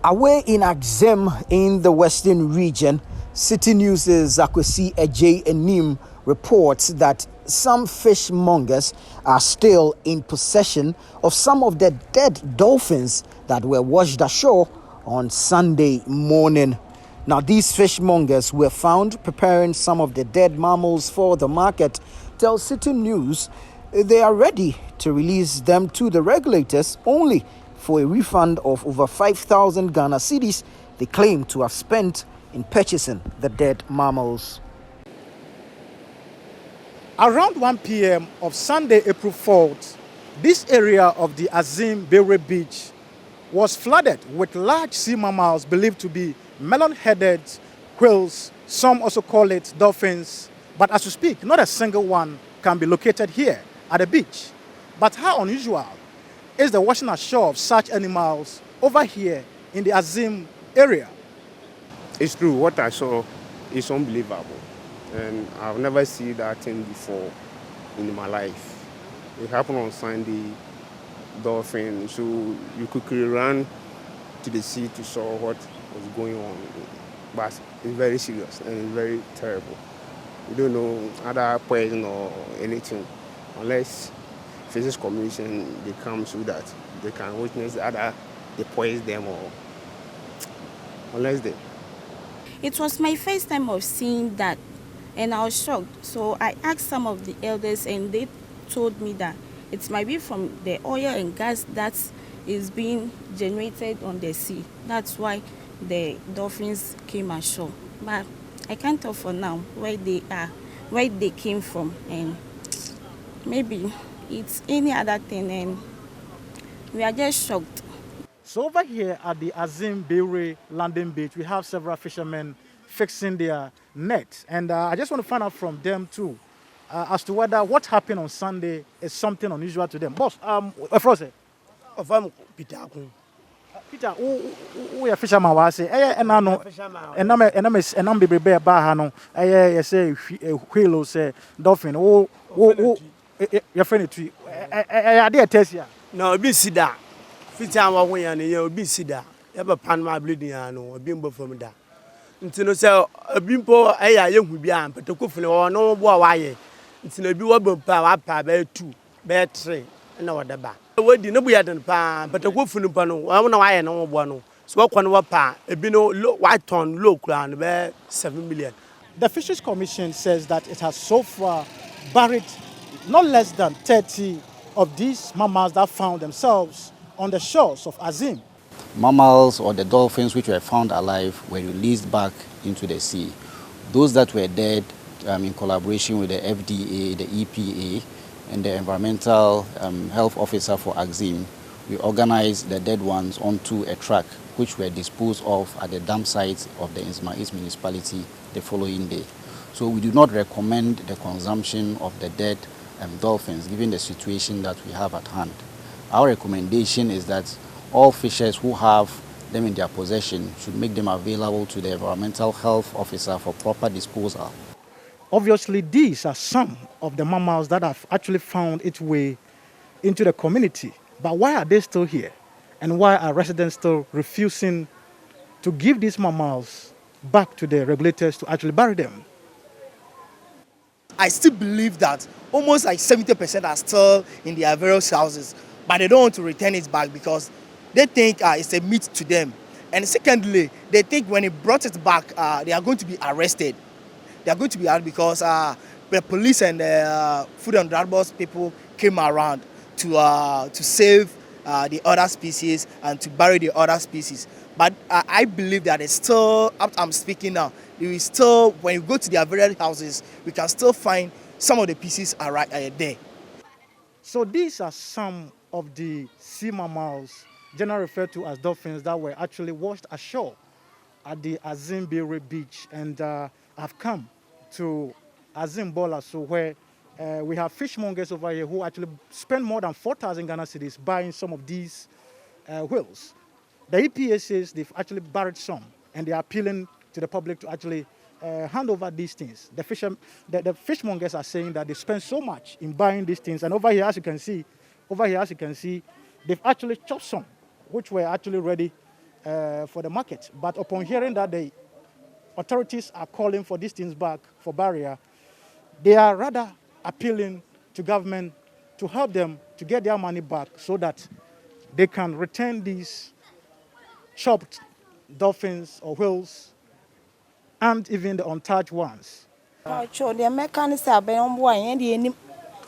Away in Axem in the Western region, Citi News' Akwesi Ejay Enim reports that some fishmongers are still in possession of some of the dead dolphins that were washed ashore on Sunday morning. Now, these fishmongers were found preparing some of the dead mammals for the market. Tell Citi News they are ready to release them to the regulators only for a refund of over 5,000 Ghana cedis they claim to have spent in purchasing the dead mammals. Around 1 p.m. of Sunday, April 4th, this area of the Azim Beire Beach was flooded with large sea mammals believed to be melon-headed whales. Some also call it dolphins. But as we speak, not a single one can be located here at the beach. But how unusual is the washing ashore of such animals over here in the Azim area? It's true. What I saw is unbelievable. And I've never seen that thing before in my life. It happened on Sunday, dolphin. So you quickly run to the sea to saw what was going on. But it's very serious and it's very terrible. You don't know other poison or anything unless Physics Commission they come so that they can witness other they poison them or unless they. It was my first time of seeing that, and I was shocked. So I asked some of the elders, and they told me that it might be from the oil and gas that is being generated on the sea. That's why the dolphins came ashore. But I can't tell for now where they are, where they came from, and maybe it's any other thing, and we are just shocked. So over here at the Azim Beire landing beach, we have several fishermen fixing their nets. And I just want to find out from them too, as to whether what happened on Sunday is something unusual to them. Boss, Frose. Peter, who are fisherman was say, and I know, and I'm be bear bahano, I say, whale, say, dolphin, your friend tree. I dare test ya. No, be see that. Fitan wa when and you be see that. Ever pan my bleeding or bimbo from that. Until so a bimbo, a young will be am, but to cook for no boy why. Until be what power bear 2, bear 3, and no other back. What did nobody had pan, but a good for no pano, I don't know why I know one. So what one pa, a bino low white ton low crown, bear 7 million. The Fisheries Commission says that it has so far buried not less than 30 of these mammals that found themselves on the shores of Azim. Mammals or the dolphins which were found alive were released back into the sea. Those that were dead, in collaboration with the FDA, the EPA, and the environmental health officer for Azim, we organized the dead ones onto a truck which were disposed of at the dump site of the Ismail municipality the following day. So we do not recommend the consumption of the dead dolphins given the situation that we have at hand. Our recommendation is that all fishers who have them in their possession should make them available to the environmental health officer for proper disposal. Obviously, these are some of the mammals that have actually found its way into the community. But why are they still here? And why are residents still refusing to give these mammals back to the regulators to actually bury them? I still believe that almost like 70% are still in their various houses, but they don't want to return it back because they think it's a meat to them. And secondly, they think when they brought it back, they are going to be arrested. They are going to be arrested because the police and the food and drug board people came around to save the other species and to bury the other species. But I believe that it's still, I'm speaking now, there is still, when you go to their various houses, we can still find some of the pieces are right there. So these are some of the sea mammals, generally referred to as dolphins, that were actually washed ashore at the Azim Beire Beach. And I've come to Azim Bola, so where we have fishmongers over here who actually spend more than 4,000 Ghana cedis buying some of these whales. The EPA says they've actually buried some, and they are appealing to the public to actually hand over these things. The fishmongers are saying that they spend so much in buying these things, and over here, as you can see, they've actually chopped some, which were actually ready for the market. But upon hearing that the authorities are calling for these things back for barrier, they are rather appealing to government to help them to get their money back so that they can return these chopped dolphins or whales and even the untouched ones. The mechanics are by on boy and the enemy.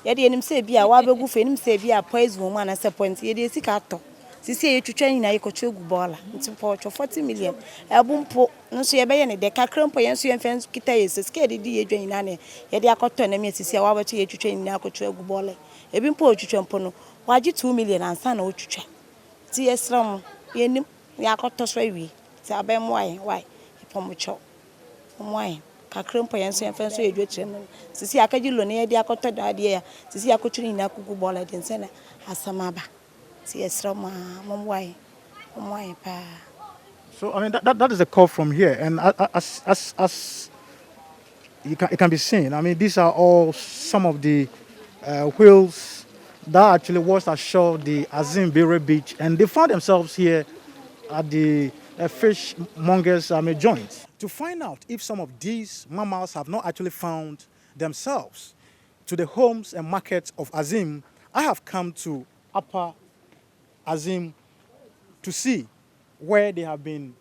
Yet the enemy say be a wabble film say be a poison woman as a point. Ye is cato. She say to train a coach bola. It's a porch of 40 million. A boom po no see a bayani de cacrum poyens and fence kita is a scared de drain ane. Yet they are cotton and Mrs. Yawa to train a coach bola. A bim po champono. Why 2 million and son or chucha. See a slum. Yenim Yakotos way. Say a bam why? From which why? Kakrampo yanso yan fenso edwo trem sisi akaji lo ne dia akoto da de ya sisi akotuni na kugu bola den se na asamaba si esra ma momwai pa. So I mean that is the call from here, and as it can be seen, I mean these are all some of the whales that actually washed ashore the Azim Bay Beach, and they found themselves here at the fishmongers joint. To find out if some of these mammals have not actually found themselves to the homes and markets of Azim, I have come to Upper Azim to see where they have been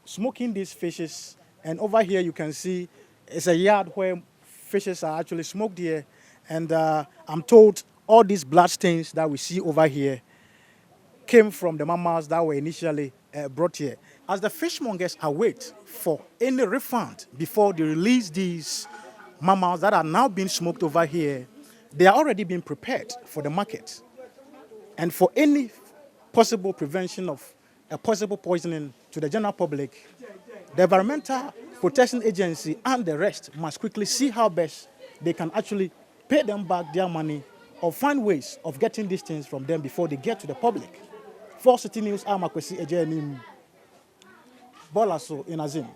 smoking these fishes. And over here you can see it's a yard where fishes are actually smoked here. And I'm told all these blood stains that we see over here came from the mammals that were initially brought here. As the fishmongers await for any refund before they release these mammals that are now being smoked over here, they are already being prepared for the market. And for any possible prevention of a possible poisoning to the general public, the Environmental Protection Agency and the rest must quickly see how best they can actually pay them back their money or find ways of getting these things from them before they get to the public. For Citi News, I'm Akwesi Ejenim Bolaso in Azim.